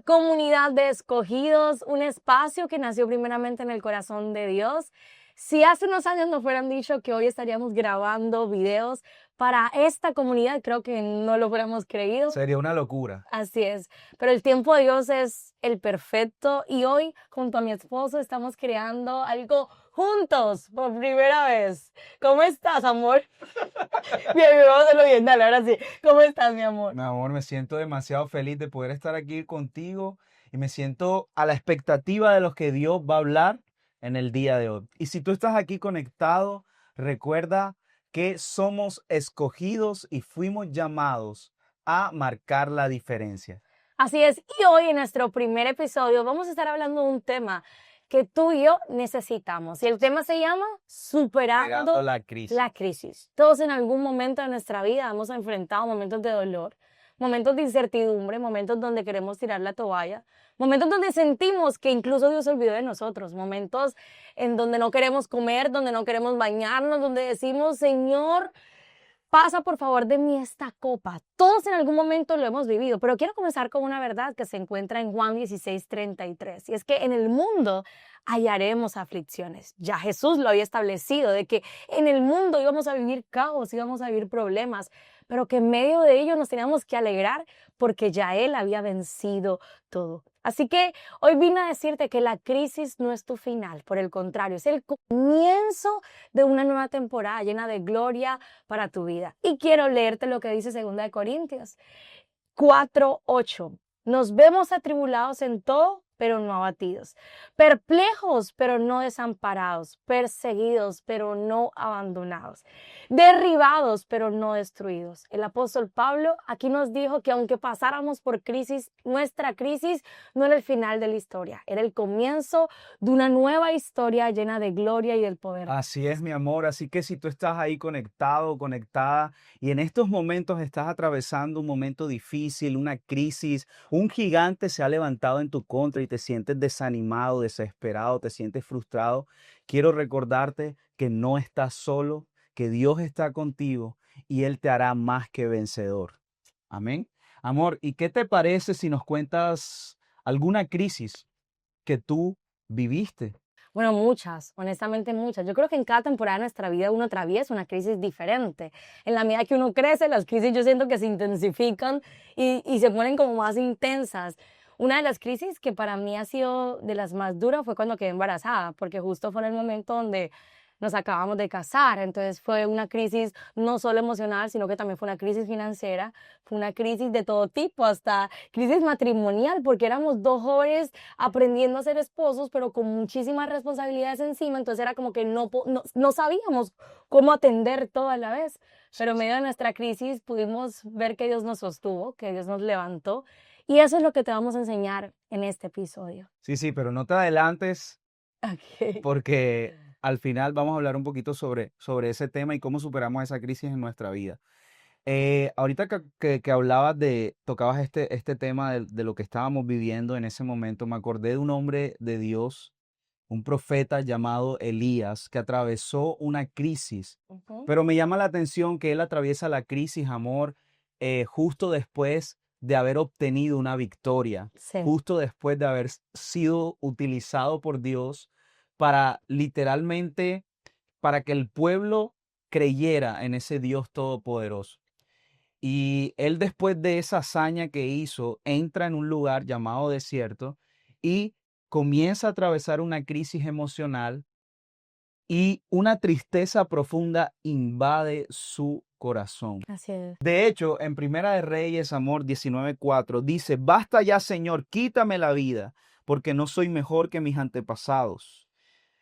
Comunidad de Escogidos, un espacio que nació primeramente en el corazón de Dios. Si hace unos años nos fueran dicho que hoy estaríamos grabando videos para esta comunidad, creo que no lo hubiéramos creído. Sería una locura. Así es, pero el tiempo de Dios es el perfecto y hoy junto a mi esposo estamos creando algo juntos por primera vez. ¿Cómo estás, amor? Bien, vamos a hacerlo bien, dale, ahora sí. ¿Cómo estás, mi amor? Mi amor, me siento demasiado feliz de poder estar aquí contigo y me siento a la expectativa de lo que Dios va a hablar en el día de hoy. Y si tú estás aquí conectado, recuerda que somos escogidos y fuimos llamados a marcar la diferencia. Así es, y hoy en nuestro primer episodio vamos a estar hablando de un tema que tú y yo necesitamos. Y el tema se llama Superando la crisis. la crisis. Todos en algún momento de nuestra vida hemos enfrentado momentos de dolor, momentos de incertidumbre, momentos donde queremos tirar la toalla, momentos donde sentimos que incluso Dios se olvidó de nosotros, momentos en donde no queremos comer, donde no queremos bañarnos, donde decimos, Señor, pasa por favor de mí esta copa. Todos en algún momento lo hemos vivido, pero quiero comenzar con una verdad que se encuentra en Juan 16:33. Y es que en el mundo hallaremos aflicciones. Ya Jesús lo había establecido, de que en el mundo íbamos a vivir caos, íbamos a vivir problemas, pero que en medio de ello nos teníamos que alegrar porque ya Él había vencido todo. Así que hoy vine a decirte que la crisis no es tu final, por el contrario, es el comienzo de una nueva temporada llena de gloria para tu vida. Y quiero leerte lo que dice 2 Corintios 4:8. Nos vemos atribulados en todo, pero no abatidos, perplejos, pero no desamparados, perseguidos, pero no abandonados, derribados, pero no destruidos. El apóstol Pablo aquí nos dijo que aunque pasáramos por crisis, nuestra crisis no era el final de la historia, era el comienzo de una nueva historia llena de gloria y del poder. Así es, mi amor. Así que si tú estás ahí conectado, conectada, y en estos momentos estás atravesando un momento difícil, una crisis, un gigante se ha levantado en tu contra y te sientes desanimado, desesperado, te sientes frustrado, quiero recordarte que no estás solo, que Dios está contigo y Él te hará más que vencedor. Amén. Amor, ¿y qué te parece si nos cuentas alguna crisis que tú viviste? Bueno, muchas, honestamente muchas. Yo creo que en cada temporada de nuestra vida uno atraviesa una crisis diferente. En la medida que uno crece, las crisis yo siento que se intensifican y se ponen como más intensas. Una de las crisis que para mí ha sido de las más duras fue cuando quedé embarazada, porque justo fue en el momento donde nos acabamos de casar. Entonces fue una crisis no solo emocional, sino que también fue una crisis financiera, fue una crisis de todo tipo, hasta crisis matrimonial, porque éramos dos jóvenes aprendiendo a ser esposos, pero con muchísimas responsabilidades encima. Entonces era como que no sabíamos cómo atender todo a la vez. Pero en medio de nuestra crisis pudimos ver que Dios nos sostuvo, que Dios nos levantó. Y eso es lo que te vamos a enseñar en este episodio. Sí, pero no te adelantes Okay. porque al final vamos a hablar un poquito sobre ese tema y cómo superamos esa crisis en nuestra vida. Ahorita que hablabas tocabas este tema de lo que estábamos viviendo en ese momento, me acordé de un hombre de Dios, un profeta llamado Elías, que atravesó una crisis, pero me llama la atención que él atraviesa la crisis, amor, justo después de haber obtenido una victoria, Sí. justo después de haber sido utilizado por Dios para literalmente, para que el pueblo creyera en ese Dios todopoderoso. Y él después de esa hazaña que hizo, entra en un lugar llamado desierto y comienza a atravesar una crisis emocional y una tristeza profunda invade su corazón. Así es. De hecho, en Primera de Reyes, amor 19:4, dice, basta ya, Señor, quítame la vida, porque no soy mejor que mis antepasados.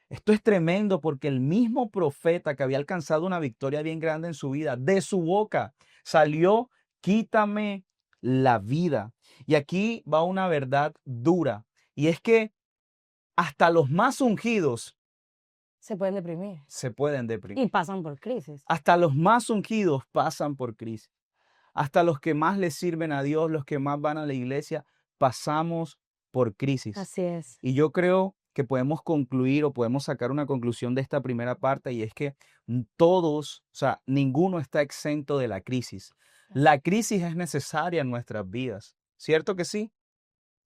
Esto es tremendo porque el mismo profeta que había alcanzado una victoria bien grande en su vida, de su boca salió, quítame la vida. Y aquí va una verdad dura, y es que hasta los más ungidos Se pueden deprimir se pueden deprimir. y pasan por crisis. Hasta los más ungidos pasan por crisis. Hasta los que más les sirven a Dios, los que más van a la iglesia, pasamos por crisis. Así es. Y yo creo que podemos concluir o podemos sacar una conclusión de esta primera parte y es que todos, o sea, ninguno está exento de la crisis. La crisis es necesaria en nuestras vidas, ¿cierto que sí?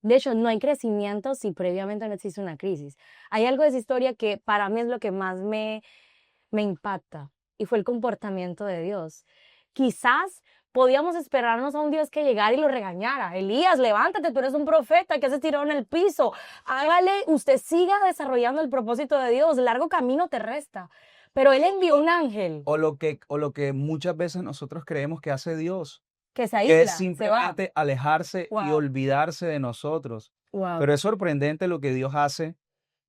De hecho, no hay crecimiento si previamente no existe una crisis. Hay algo de esa historia que para mí es lo que más me impacta y fue el comportamiento de Dios. Quizás podíamos esperarnos a un Dios que llegara y lo regañara. Elías, levántate, tú eres un profeta, que haces tirado en el piso. Hágale, usted siga desarrollando el propósito de Dios, largo camino te resta. Pero él envió un ángel O lo que muchas veces nosotros creemos que hace Dios, que se que es aísla, se va. simplemente alejarse y Wow, olvidarse de nosotros. wow. Pero es sorprendente lo que Dios hace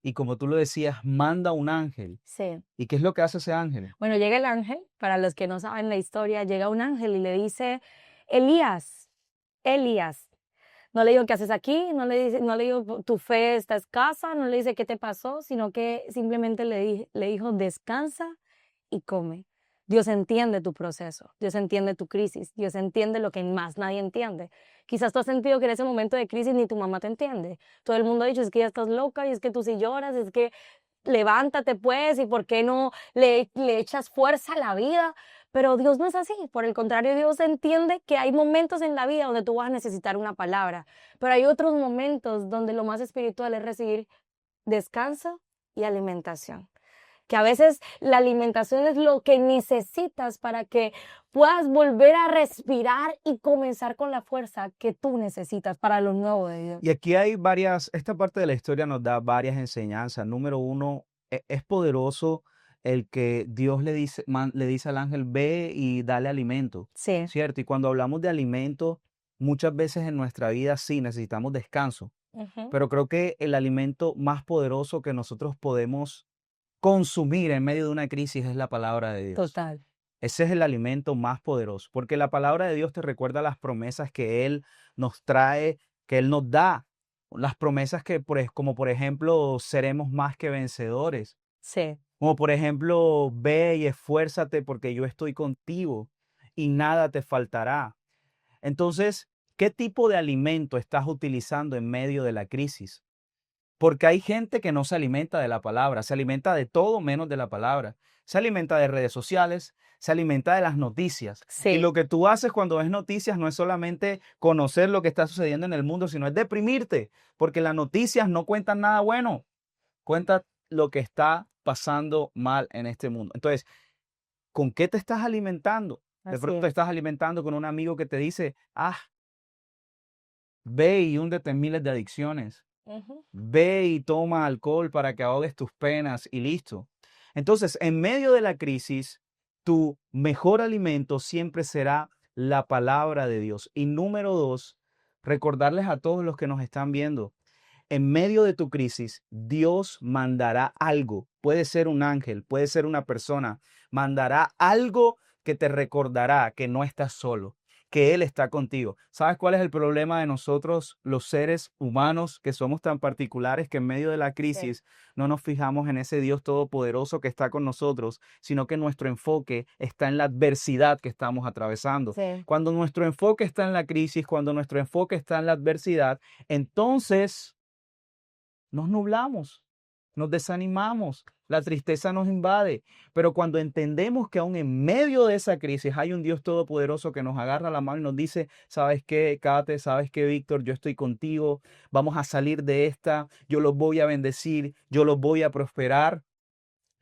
y como tú lo decías, manda un ángel. Sí. ¿Y qué es lo que hace ese ángel? Bueno, llega el ángel, para los que no saben la historia, llega un ángel y le dice, Elías, Elías. No le digo qué haces aquí, no le digo tu fe está escasa, no le dice qué te pasó, sino que simplemente le dijo descansa y come. Dios entiende tu proceso, Dios entiende tu crisis, Dios entiende lo que más nadie entiende. Quizás tú has sentido que en ese momento de crisis ni tu mamá te entiende. Todo el mundo ha dicho, es que ya estás loca, y es que tú sí lloras, es que levántate pues, y por qué no le echas fuerza a la vida. Pero Dios no es así, por el contrario, Dios entiende que hay momentos en la vida donde tú vas a necesitar una palabra, pero hay otros momentos donde lo más espiritual es recibir descanso y alimentación. Que a veces la alimentación es lo que necesitas para que puedas volver a respirar y comenzar con la fuerza que tú necesitas para lo nuevo de Dios. Y aquí hay esta parte de la historia nos da varias enseñanzas. Número uno, es poderoso el que Dios le dice al ángel, ve y dale alimento, Sí. ¿cierto? Y cuando hablamos de alimento, muchas veces en nuestra vida sí necesitamos descanso, pero creo que el alimento más poderoso que nosotros podemos consumir en medio de una crisis es la palabra de Dios. Total. Ese es el alimento más poderoso, porque la palabra de Dios te recuerda las promesas que Él nos trae, que Él nos da. Las promesas que, como por ejemplo, seremos más que vencedores. Sí. Como por ejemplo, ve y esfuérzate porque yo estoy contigo y nada te faltará. Entonces, ¿qué tipo de alimento estás utilizando en medio de la crisis? Porque hay gente que no se alimenta de la palabra, se alimenta de todo menos de la palabra. Se alimenta de redes sociales, se alimenta de las noticias. Sí. Y lo que tú haces cuando ves noticias no es solamente conocer lo que está sucediendo en el mundo, sino es deprimirte, porque las noticias no cuentan nada bueno, cuentan lo que está pasando mal en este mundo. Entonces, ¿con qué te estás alimentando? De pronto te estás alimentando con un amigo que te dice, ve y húndete en miles de adicciones. Ve y toma alcohol para que ahogues tus penas y listo. Entonces, en medio de la crisis, tu mejor alimento siempre será la palabra de Dios. Y número dos, recordarles a todos los que nos están viendo, en medio de tu crisis, Dios mandará algo. Puede ser un ángel, puede ser una persona. Mandará algo que te recordará que no estás solo, que Él está contigo. ¿Sabes cuál es el problema de nosotros, los seres humanos, que somos tan particulares que en medio de la crisis no nos fijamos en ese Dios todopoderoso que está con nosotros, sino que nuestro enfoque está en la adversidad que estamos atravesando? Sí. Cuando nuestro enfoque está en la crisis, cuando nuestro enfoque está en la adversidad, entonces nos nublamos, nos desanimamos, la tristeza nos invade. Pero cuando entendemos que aún en medio de esa crisis hay un Dios todopoderoso que nos agarra la mano y nos dice, ¿sabes qué, Kate? ¿Sabes qué, Víctor? Yo estoy contigo, vamos a salir de esta, yo los voy a bendecir, yo los voy a prosperar.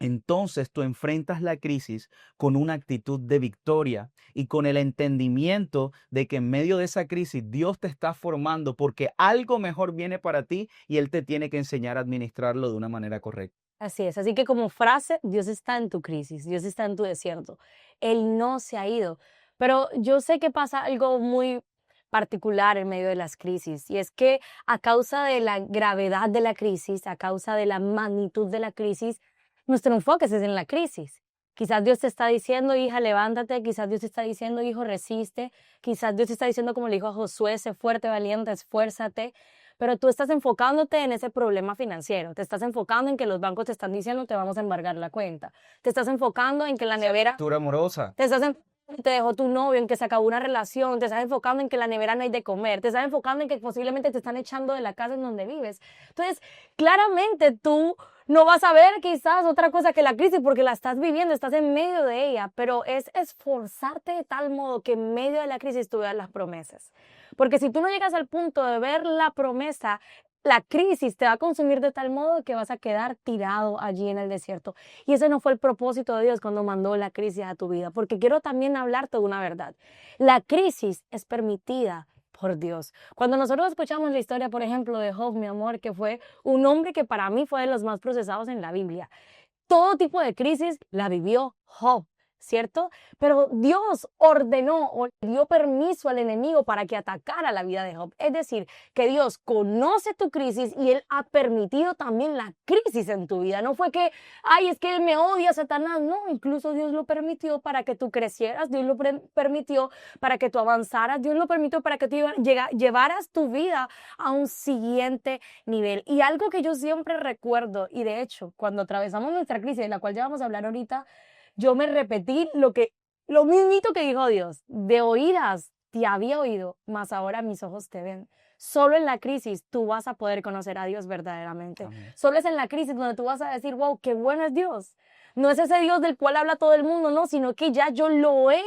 Entonces tú enfrentas la crisis con una actitud de victoria y con el entendimiento de que en medio de esa crisis Dios te está formando porque algo mejor viene para ti y Él te tiene que enseñar a administrarlo de una manera correcta. Así es, así que como frase, Dios está en tu crisis, Dios está en tu desierto, Él no se ha ido. Pero yo sé que pasa algo muy particular en medio de las crisis y es que a causa de la gravedad de la crisis, a causa de la magnitud de la crisis, nuestro enfoque es en la crisis. Quizás Dios te está diciendo, hija, levántate, quizás Dios te está diciendo, hijo, resiste, quizás Dios te está diciendo como le dijo a Josué, sé fuerte, valiente, esfuérzate. Pero tú estás enfocándote en ese problema financiero, te estás enfocando en que los bancos te están diciendo te vamos a embargar la cuenta, te estás enfocando en que la nevera, Factura amorosa. te estás enfocando en que te dejó tu novio, en que se acabó una relación, te estás enfocando en que la nevera no hay de comer, te estás enfocando en que posiblemente te están echando de la casa en donde vives. Entonces, claramente tú No vas a ver quizás otra cosa que la crisis porque la estás viviendo, estás en medio de ella, pero es esforzarte de tal modo que en medio de la crisis tú veas las promesas. Porque si tú no llegas al punto de ver la promesa, la crisis te va a consumir de tal modo que vas a quedar tirado allí en el desierto. Y ese no fue el propósito de Dios cuando mandó la crisis a tu vida, porque quiero también hablarte de una verdad. La crisis es permitida por Dios. Cuando nosotros escuchamos la historia, por ejemplo, de Job, mi amor, que fue un hombre que para mí fue de los más procesados en la Biblia. Todo tipo de crisis la vivió Job, ¿cierto? Pero Dios ordenó o dio permiso al enemigo para que atacara la vida de Job. Es decir, que Dios conoce tu crisis y Él ha permitido también la crisis en tu vida. No fue que, ay, es que Él me odia, Satanás. No, incluso Dios lo permitió para que tú crecieras, Dios lo permitió para que tú avanzaras, Dios lo permitió para que tú llevaras tu vida a un siguiente nivel. Y algo que yo siempre recuerdo, y de hecho, cuando atravesamos nuestra crisis, de la cual ya vamos a hablar ahorita, yo me repetí lo mismito que dijo Dios. De oídas te había oído, mas ahora mis ojos te ven. Solo en la crisis tú vas a poder conocer a Dios verdaderamente. Amén. Solo es en la crisis donde tú vas a decir, wow, qué bueno es Dios. No es ese Dios del cual habla todo el mundo, no, sino que ya yo lo he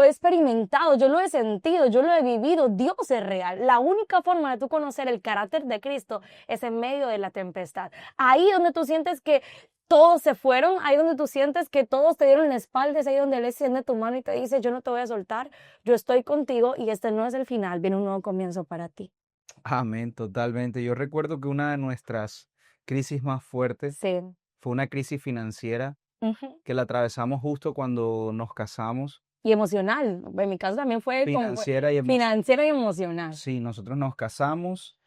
experimentado, yo lo he sentido, yo lo he vivido. Dios es real. La única forma de tú conocer el carácter de Cristo es en medio de la tempestad. Ahí donde tú sientes que todos se fueron, ahí donde tú sientes que todos te dieron la espalda, es ahí donde Él extiende tu mano y te dice, yo no te voy a soltar, yo estoy contigo y este no es el final, viene un nuevo comienzo para ti. Amén, totalmente. Yo recuerdo que una de nuestras crisis más fuertes Sí. fue una crisis financiera Ujú. que la atravesamos justo cuando nos casamos. Y emocional. En mi caso también fue como Financiera y emocional. financiera y emocional. Sí, nosotros nos casamos.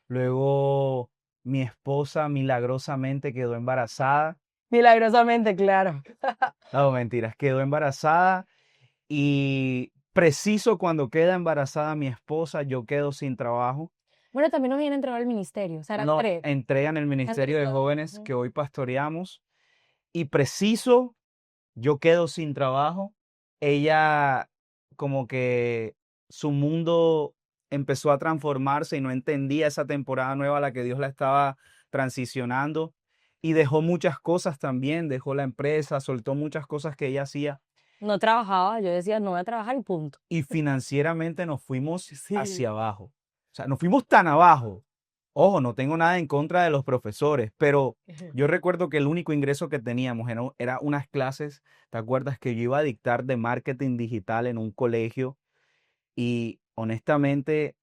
Luego mi esposa milagrosamente quedó embarazada. Milagrosamente, claro. No, mentiras, quedó embarazada y preciso cuando queda embarazada mi esposa, yo quedo sin trabajo. Bueno, también nos viene entregado al ministerio, o sea, eran No, tres. entregan el Ministerio de Jóvenes Ujú. que hoy pastoreamos y preciso yo quedo sin trabajo. Ella como que su mundo empezó a transformarse y no entendía esa temporada nueva a la que Dios la estaba transicionando y dejó muchas cosas también, dejó la empresa, soltó muchas cosas que ella hacía No trabajaba, yo decía, no voy a trabajar y punto. y financieramente nos fuimos Sí. hacia abajo. O sea, nos fuimos tan abajo. Ojo, no tengo nada en contra de los profesores, pero yo recuerdo que el único ingreso que teníamos era unas clases, ¿te acuerdas? Que yo iba a dictar de marketing digital en un colegio y honestamente,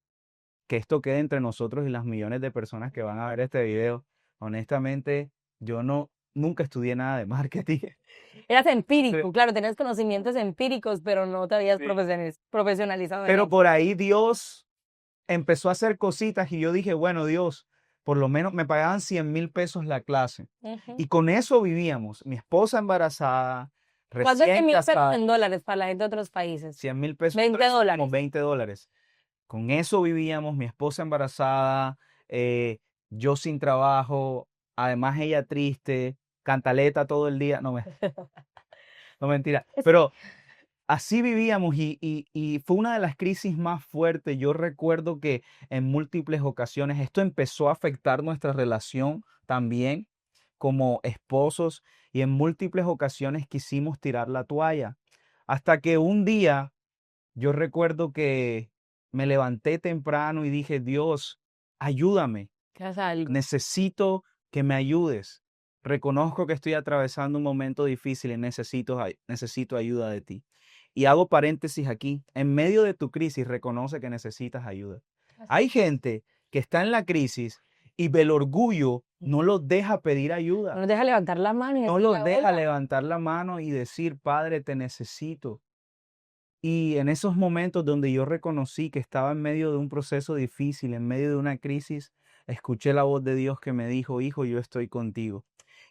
que esto quede entre nosotros y las millones de personas que van a ver este video, honestamente, yo nunca estudié nada de marketing. Eras empírico, Sí. claro, tenías conocimientos empíricos, pero no te habías Sí. profesionalizado en Pero eso. por ahí Dios empezó a hacer cositas y yo dije, bueno, Dios, por lo menos me pagaban 100,000 pesos la clase. Ujú. Y con eso vivíamos. Mi esposa embarazada, ¿Cuánto es recién 100,000 pesos casada, en dólares para la gente de otros países? 100,000 pesos, 20 como dólares. $20. Con eso vivíamos, mi esposa embarazada, yo sin trabajo, además ella triste, cantaleta todo el día. No, no mentira. Pero así vivíamos y fue una de las crisis más fuertes. Yo recuerdo que en múltiples ocasiones esto empezó a afectar nuestra relación también como esposos y en múltiples ocasiones quisimos tirar la toalla. Hasta que un día yo recuerdo que me levanté temprano y dije, Dios, ayúdame, Haz algo. necesito que me ayudes. Reconozco que estoy atravesando un momento difícil y necesito ayuda de ti. Y hago paréntesis aquí. En medio de tu crisis, reconoce que necesitas ayuda. Hay gente que está en la crisis y el orgullo no los deja pedir No ayuda. nos deja levantar la mano y No decirle, los deja hola. levantar la mano y decir, Padre, te necesito. Y en esos momentos donde yo reconocí que estaba en medio de un proceso difícil, en medio de una crisis, escuché la voz de Dios que me dijo, hijo, yo estoy contigo.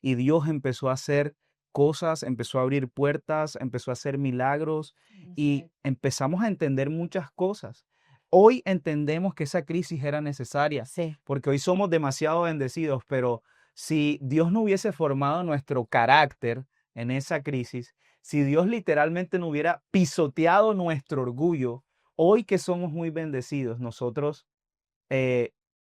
Y Dios empezó a hacer cosas, empezó a abrir puertas, empezó a hacer milagros y empezamos a entender muchas cosas. Hoy entendemos que esa crisis era necesaria Sí. porque hoy somos demasiado bendecidos, pero si Dios no hubiese formado nuestro carácter en esa crisis, si Dios literalmente no hubiera pisoteado nuestro orgullo, hoy que somos muy bendecidos, nosotros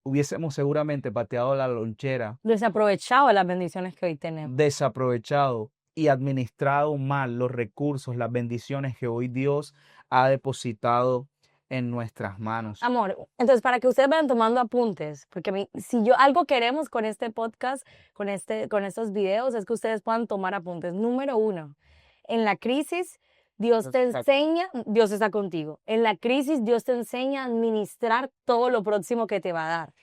hubiésemos seguramente pateado la lonchera, Desaprovechado las bendiciones que hoy tenemos. desaprovechado y administrado mal los recursos, las bendiciones que hoy Dios ha depositado en nuestras manos. Amor, entonces para que ustedes vayan tomando apuntes, porque si yo algo queremos con este podcast, con estos videos, es que ustedes puedan tomar apuntes. Número 1, en la crisis, Dios te enseña, Dios está contigo. En la crisis, Dios te enseña a administrar todo lo próximo que te va a dar.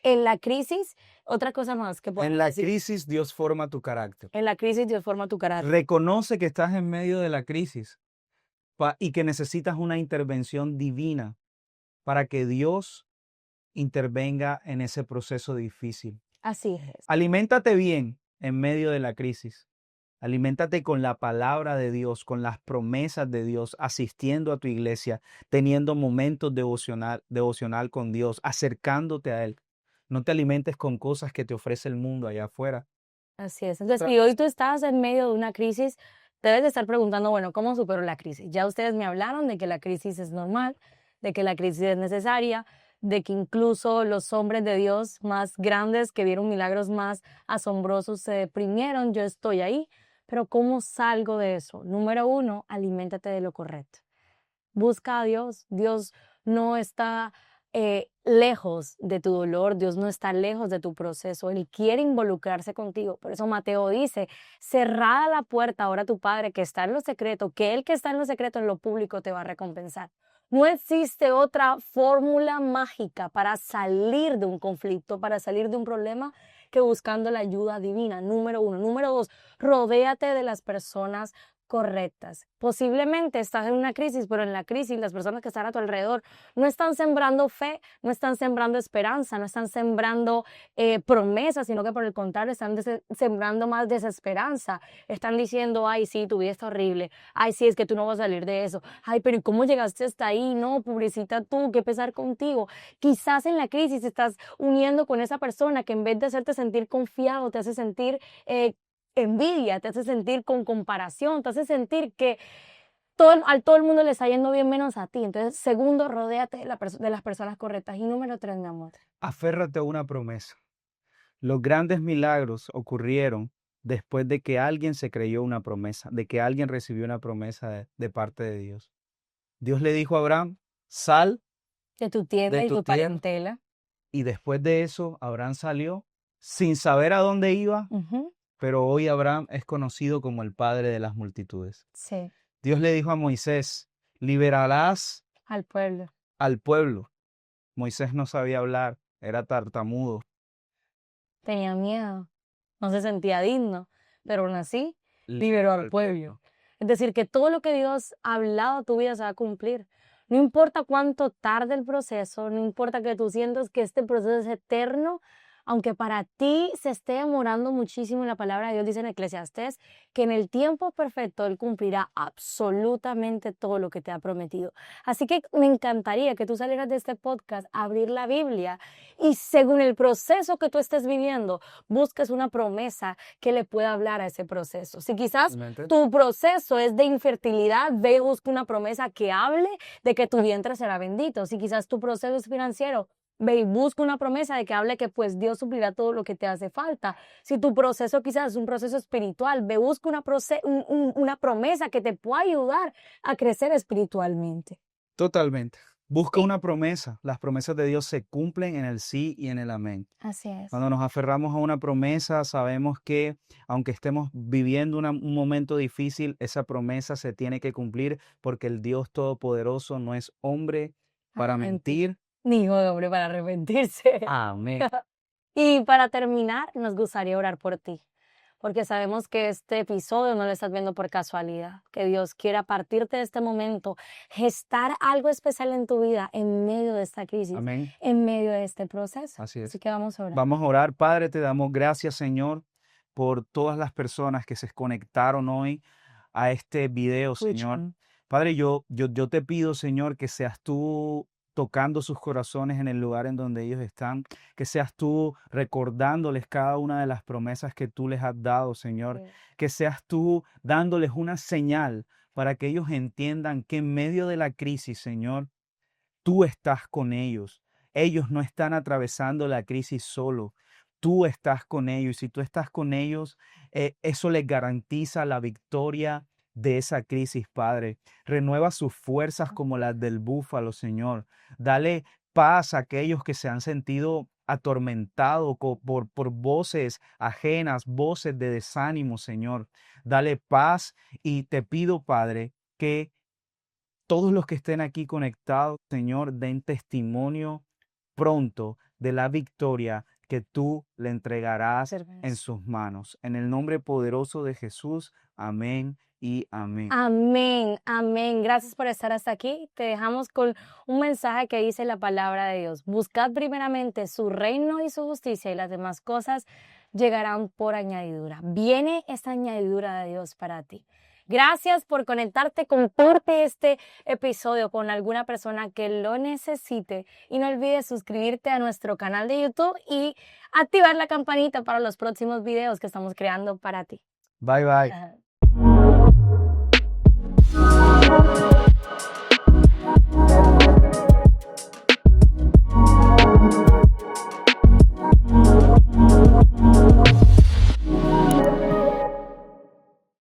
En la crisis, otra cosa más que En podemos la decir. crisis Dios forma tu carácter. En la crisis, Dios forma tu carácter. Reconoce que estás en medio de la crisis y que necesitas una intervención divina para que Dios intervenga en ese proceso difícil. Así es. Aliméntate bien en medio de la crisis. Aliméntate con la palabra de Dios, con las promesas de Dios, asistiendo a tu iglesia, teniendo momentos devocional con Dios, acercándote a Él. No te alimentes con cosas que te ofrece el mundo allá afuera. Así es. Entonces, si hoy tú estás en medio de una crisis, debes de estar preguntando, bueno, ¿cómo supero la crisis? Ya ustedes me hablaron de que la crisis es normal, de que la crisis es necesaria, de que incluso los hombres de Dios más grandes que vieron milagros más asombrosos se deprimieron. Yo estoy ahí, pero ¿cómo salgo de eso? Número 1, aliméntate de lo correcto. Busca a Dios. Dios no está lejos de tu dolor, Dios no está lejos de tu proceso, Él quiere involucrarse contigo. Por eso Mateo dice, cerrada la puerta ahora a tu Padre que está en lo secreto, que Él que está en lo secreto en lo público te va a recompensar. No existe otra fórmula mágica para salir de un conflicto, para salir de un problema, que buscando la ayuda divina. Número 1. Número 2, rodéate de las personas correctas. Posiblemente estás en una crisis, pero en la crisis las personas que están a tu alrededor no están sembrando fe, no están sembrando esperanza, no están sembrando promesas, sino que por el contrario están sembrando más desesperanza. Están diciendo, ay, sí, tu vida está horrible, ay, sí, es que tú no vas a salir de eso, ay, pero ¿y cómo llegaste hasta ahí? No, pobrecita tú, qué pesar contigo. Quizás en la crisis estás uniendo con esa persona que en vez de hacerte sentir confiado, te hace sentir envidia, te hace sentir con comparación, te hace sentir que a todo el mundo le está yendo bien menos a ti. Entonces, segundo, rodéate de las personas correctas. Y número 3, mi amor. Aférrate a una promesa. Los grandes milagros ocurrieron después de que alguien se creyó una promesa, de que alguien recibió una promesa de parte de Dios. Dios le dijo a Abraham, sal De tu tierra de y tu tu tierra. parentela. Y después de eso, Abraham salió sin saber a dónde iba, pero hoy Abraham es conocido como el padre de las multitudes. Sí, Dios le dijo a Moisés, liberarás al pueblo. al pueblo. Moisés no sabía hablar, era tartamudo. Tenía miedo, no se sentía digno, pero aún así liberó al pueblo. Es decir, que todo lo que Dios ha hablado a tu vida se va a cumplir. No importa cuánto tarde el proceso, no importa que tú sientas que este proceso es eterno, aunque para ti se esté demorando muchísimo, la palabra de Dios dice en Eclesiastés que en el tiempo perfecto Él cumplirá absolutamente todo lo que te ha prometido. Así que me encantaría que tú salieras de este podcast a abrir la Biblia y según el proceso que tú estés viviendo, busques una promesa que le pueda hablar a ese proceso. Si quizás tu proceso es de infertilidad, ve y busca una promesa que hable de que tu vientre será bendito. Si quizás tu proceso es financiero, ve y busca una promesa de que hable que pues Dios suplirá todo lo que te hace falta. Si tu proceso quizás es un proceso espiritual, ve busca una promesa que te pueda ayudar a crecer espiritualmente. Totalmente. Busca Sí. una promesa. Las promesas de Dios se cumplen en el sí y en el amén. Así es. Cuando nos aferramos a una promesa, sabemos que aunque estemos viviendo un momento difícil, esa promesa se tiene que cumplir porque el Dios Todopoderoso no es hombre para mentir. Ni hijo de hombre para arrepentirse. Amén. Y para terminar, nos gustaría orar por ti, porque sabemos que este episodio no lo estás viendo por casualidad, que Dios quiere a partir de este momento gestar algo especial en tu vida en medio de esta crisis, Amén. en medio de este proceso. Así es. Así que vamos a orar. Vamos a orar. Padre, te damos gracias, Señor, por todas las personas que se conectaron hoy a este video, Señor. Padre, yo te pido, Señor, que seas tú tocando sus corazones en el lugar en donde ellos están, que seas tú recordándoles cada una de las promesas que tú les has dado, Señor, Sí. que seas tú dándoles una señal para que ellos entiendan que en medio de la crisis, Señor, tú estás con ellos Ellos no están atravesando la crisis solo. Tú estás con ellos y si tú estás con ellos, eso les garantiza la victoria de esa crisis, Padre. Renueva sus fuerzas como las del búfalo, Señor. Dale paz a aquellos que se han sentido atormentados por voces ajenas, voces de desánimo, Señor. Dale paz y te pido, Padre, que todos los que estén aquí conectados, Señor, den testimonio pronto de la victoria que tú le entregarás en Perverso. sus manos. En el nombre poderoso de Jesús, amén y amén. Amén, amén. Gracias por estar hasta aquí. Te dejamos con un mensaje que dice la palabra de Dios. Buscad primeramente su reino y su justicia y las demás cosas llegarán por añadidura. Viene esta añadidura de Dios para ti. Gracias por conectarte. Comparte este episodio con alguna persona que lo necesite y no olvides suscribirte a nuestro canal de YouTube y activar la campanita para los próximos videos que estamos creando para ti. Bye bye.